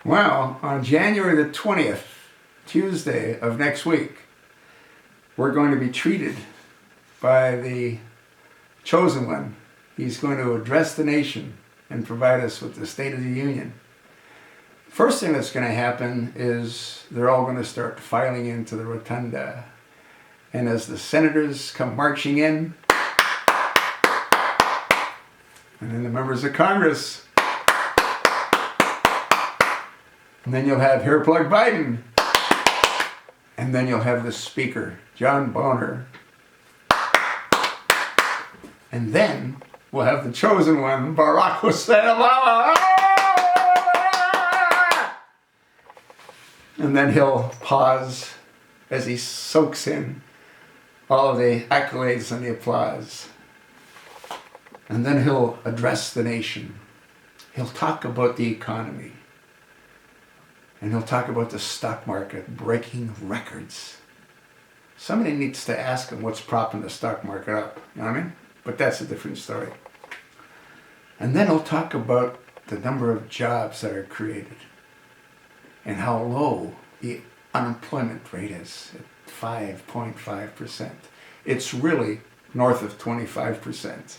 Well, on January the 20th, Tuesday of next week, we're going to be treated by the chosen one. He's going to address the nation and provide us with the State of the Union. First thing that's going to happen is they're all going to start filing into the rotunda. And as the senators come marching in, and then the members of Congress, and then you'll have Hair Plug Biden, and then you'll have the Speaker, John Boehner, and then we'll have the chosen one, Barack Hussein Obama. And then he'll pause as he soaks in all of the accolades and the applause. And then he'll address the nation. He'll talk about the economy. And he'll talk about the stock market breaking records. Somebody needs to ask him what's propping the stock market up. You know what I mean? But that's a different story. And then he'll talk about the number of jobs that are created and how low the unemployment rate is at 5.5%. It's really north of 25%.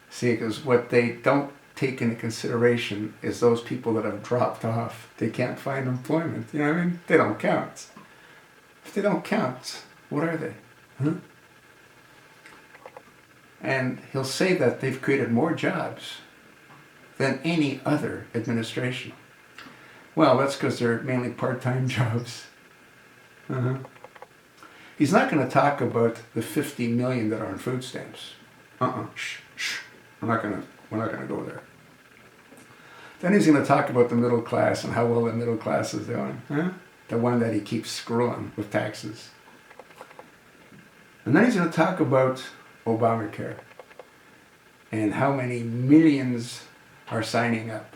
See, because what they don't take into consideration is those people that have dropped off. They can't find employment. You know what I mean? They don't count. If they don't count, what are they? Huh? And he'll say that they've created more jobs than any other administration. Well, that's because they're mainly part-time jobs. He's not going to talk about the 50 million that are on food stamps. Shh. We're not going to go there. Then he's going to talk about the middle class and how well the middle class is doing. The one that he keeps screwing with taxes. And then he's going to talk about Obamacare and how many millions are signing up.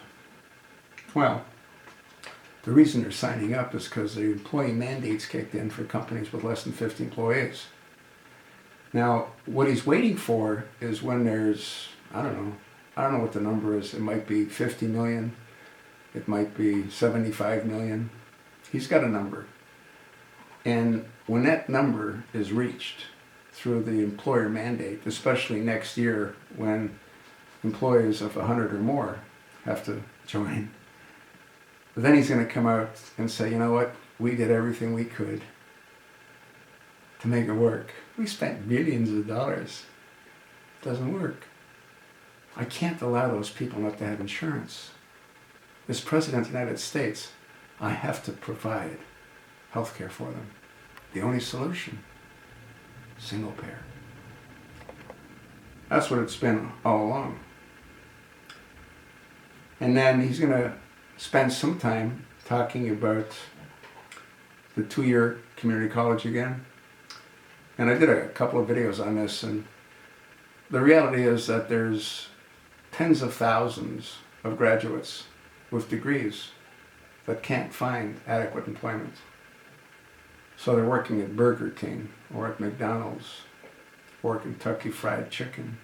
Well, the reason they're signing up is because the employee mandates kicked in for companies with less than 50 employees. Now, what he's waiting for is when there's, I don't know what the number is. It might be 50 million. It might be 75 million. He's got a number. And when that number is reached through the employer mandate, especially next year when employees of 100 or more have to join, then he's going to come out and say, you know what, we did everything we could to make it work. We spent billions of dollars. It doesn't work. I can't allow those people not to have insurance. As President of the United States, I have to provide health care for them. The only solution, single payer. That's what it's been all along. And then he's going to spend some time talking about the 2-year community college again. And I did a couple of videos on this, and the reality is that there's tens of thousands of graduates with degrees that can't find adequate employment. So they're working at Burger King or at McDonald's or Kentucky Fried Chicken.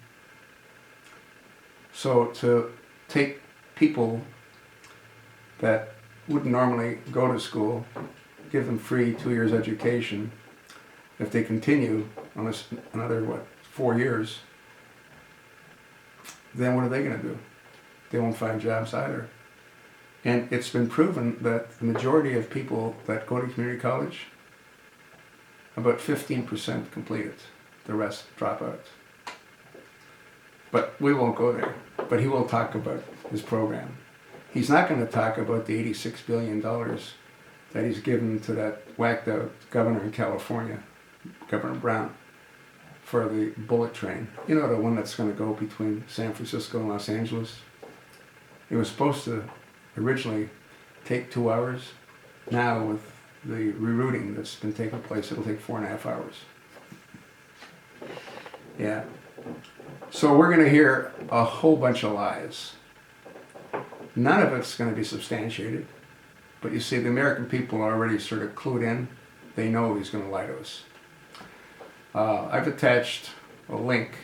So to take people that wouldn't normally go to school, give them free 2 years education, if they continue on this another, 4 years, then what are they going to do? They won't find jobs either. And it's been proven that the majority of people that go to community college, about 15% complete it. The rest drop out. But we won't go there. But he will talk about his program. He's not going to talk about the $86 billion that he's given to that whacked out governor in California, Governor Brown, for the bullet train. You know, the one that's going to go between San Francisco and Los Angeles? It was supposed to originally take 2 hours. Now, with the rerouting that's been taking place, it'll take 4.5 hours. Yeah. So we're going to hear a whole bunch of lies. None of it's going to be substantiated. But you see, the American people are already sort of clued in. They know he's going to lie to us. I've attached a link,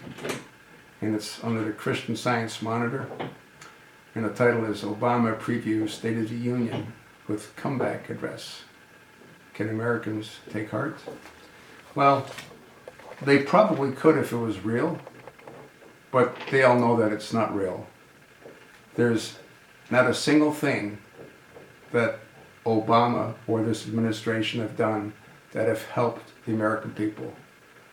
and it's under the Christian Science Monitor. And the title is Obama Previews State of the Union with Comeback Address. Can Americans take heart? Well, they probably could if it was real, but they all know that it's not real. There's not a single thing that Obama or this administration have done that have helped the American people.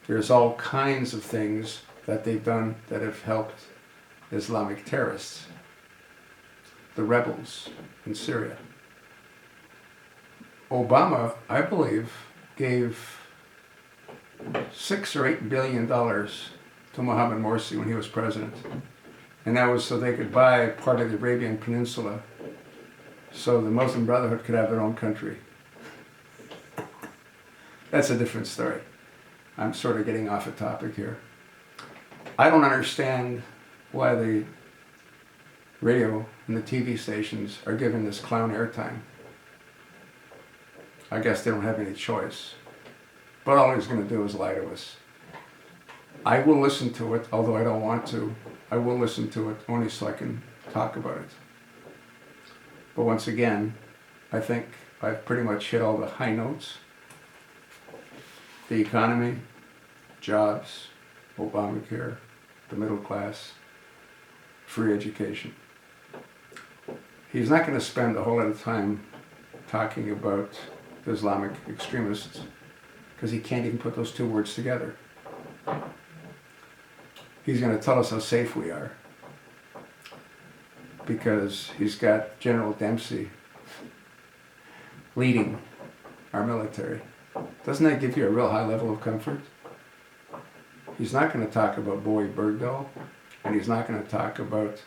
There's all kinds of things that they've done that have helped Islamic terrorists, the rebels in Syria. Obama, I believe, gave $6 or $8 billion to Mohammed Morsi when he was president. And that was so they could buy part of the Arabian Peninsula so the Muslim Brotherhood could have their own country. That's a different story. I'm sort of getting off the topic here. I don't understand why the radio and the TV stations are giving this clown airtime. I guess they don't have any choice. But all he's going to do is lie to us. I will listen to it, although I don't want to. I will listen to it only so I can talk about it. But once again, I think I've pretty much hit all the high notes. The economy, jobs, Obamacare, the middle class, free education. He's not going to spend a whole lot of time talking about the Islamic extremists because he can't even put those two words together. He's going to tell us how safe we are because he's got General Dempsey leading our military. Doesn't that give you a real high level of comfort? He's not going to talk about Bowie Bergdahl, and he's not going to talk about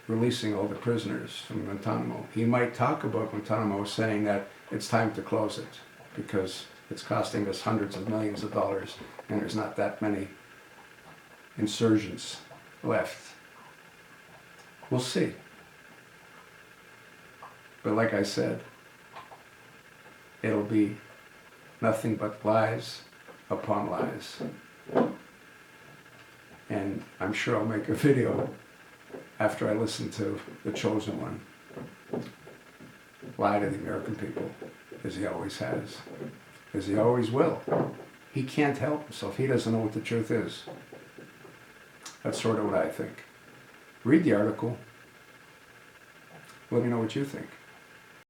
releasing all the prisoners from Guantanamo. He might talk about Guantanamo saying that it's time to close it because it's costing us hundreds of millions of dollars and there's not that many insurgents left. We'll see. But like I said, it'll be nothing but lies upon lies. And I'm sure I'll make a video after I listen to The Chosen One lie to the American people, as he always has, as he always will. He can't help himself. He doesn't know what the truth is. That's sort of what I think. Read the article. Let me know what you think.